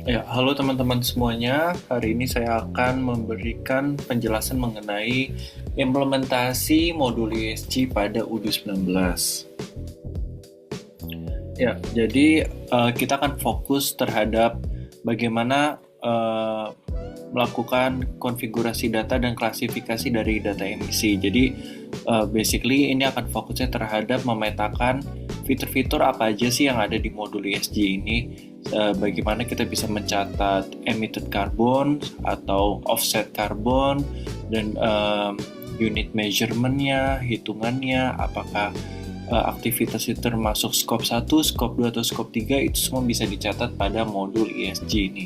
Ya, halo teman-teman semuanya. Hari ini saya akan memberikan penjelasan mengenai implementasi modul ESG pada UD19. Ya, jadi kita akan fokus terhadap bagaimana melakukan konfigurasi data dan klasifikasi dari data emisi. Jadi basically ini akan fokusnya terhadap memetakan fitur-fitur apa aja sih yang ada di modul ESG ini, bagaimana kita bisa mencatat emitted carbon atau offset carbon, dan unit measurement-nya, hitungannya, apakah aktivitas itu termasuk scope 1, scope 2, atau scope 3, itu semua bisa dicatat pada modul ESG ini.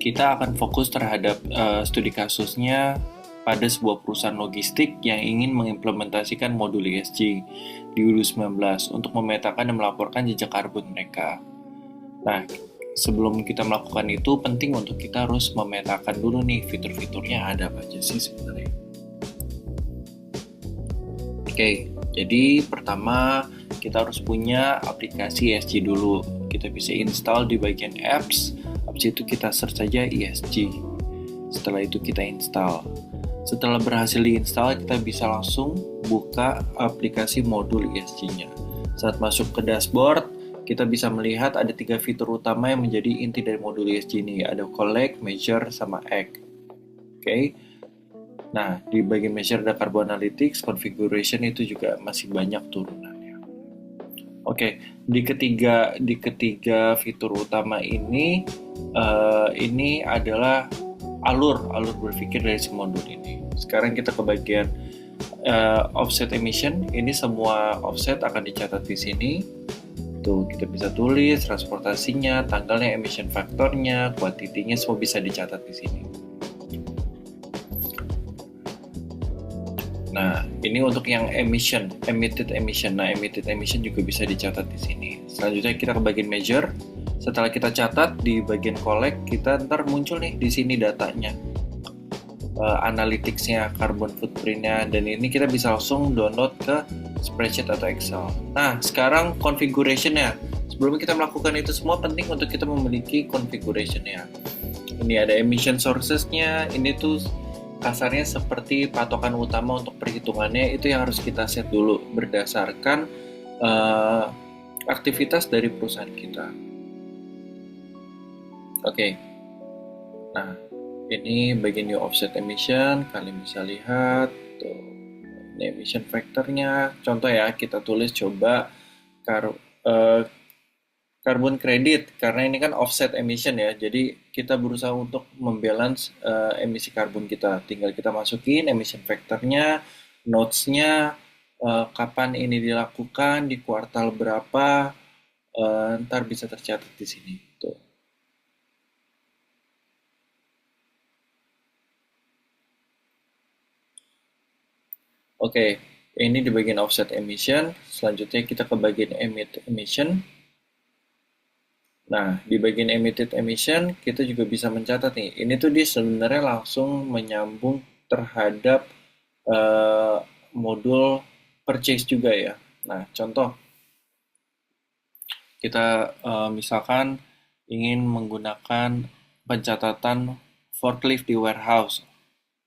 Kita akan fokus terhadap studi kasusnya pada sebuah perusahaan logistik yang ingin mengimplementasikan modul ESG di UD19 untuk memetakan dan melaporkan jejak karbon mereka. Nah, sebelum kita melakukan itu, penting untuk kita harus memetakan dulu nih fitur-fiturnya ada apa aja sih sebenarnya. Oke, jadi pertama kita harus punya aplikasi ESG dulu. Kita bisa install di bagian apps, habis itu kita search saja ESG. Setelah itu kita install. Setelah berhasil diinstal, kita bisa langsung buka aplikasi modul ESG-nya. Saat masuk ke dashboard, kita bisa melihat ada 3 fitur utama yang menjadi inti dari modul ESG ini. Ada collect, measure, sama act. Oke. Nah, di bagian measure ada carbon analytics, configuration itu juga masih banyak turunannya. Oke, di ketiga fitur utama ini adalah alur berpikir dari si modul ini. Sekarang kita ke bagian offset emission. Ini semua offset akan dicatat di sini. Tuh, kita bisa tulis transportasinya, tanggalnya, emission faktornya, kuantitinya, semua bisa dicatat di sini. Nah, ini untuk yang emitted emission. Nah, emitted emission juga bisa dicatat di sini. Selanjutnya kita ke bagian measure. Setelah kita catat di bagian collect, kita ntar muncul nih di sini datanya, analytics-nya, carbon footprint-nya, dan ini kita bisa langsung download ke spreadsheet atau Excel. Nah, sekarang configuration-nya. Sebelum kita melakukan itu semua, penting untuk kita memiliki configuration-nya. Ini ada emission sources-nya. Ini tuh kasarnya seperti patokan utama untuk perhitungannya, itu yang harus kita set dulu berdasarkan aktivitas dari perusahaan kita. Oke. Nah, ini bagian new offset emission, kalian bisa lihat tuh, ini emission factornya. Contoh ya, kita tulis coba carbon credit, karena ini kan offset emission ya, jadi kita berusaha untuk membalance emisi karbon kita. Tinggal kita masukin emission factornya, notes-nya, kapan ini dilakukan, di kuartal berapa, ntar bisa tercatat di sini. Tuh. Oke, ini di bagian offset emission. Selanjutnya kita ke bagian emit emission. Nah, di bagian emitted emission, kita juga bisa mencatat nih. Ini tuh dia sebenarnya langsung menyambung terhadap eh, modul purchase juga ya. Nah, contoh, kita misalkan ingin menggunakan pencatatan forklift di warehouse.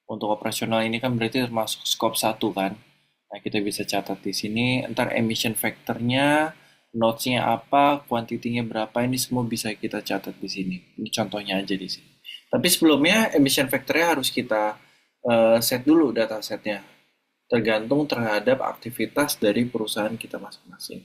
Untuk operasional ini kan berarti termasuk scope 1 kan. Nah, kita bisa catat di sini. Ntar emission factor-nya, notes-nya apa, kuantitinya berapa, ini semua bisa kita catat di sini. Ini contohnya aja di sini. Tapi sebelumnya emission factor-nya harus kita set dulu data setnya. Tergantung terhadap aktivitas dari perusahaan kita masing-masing.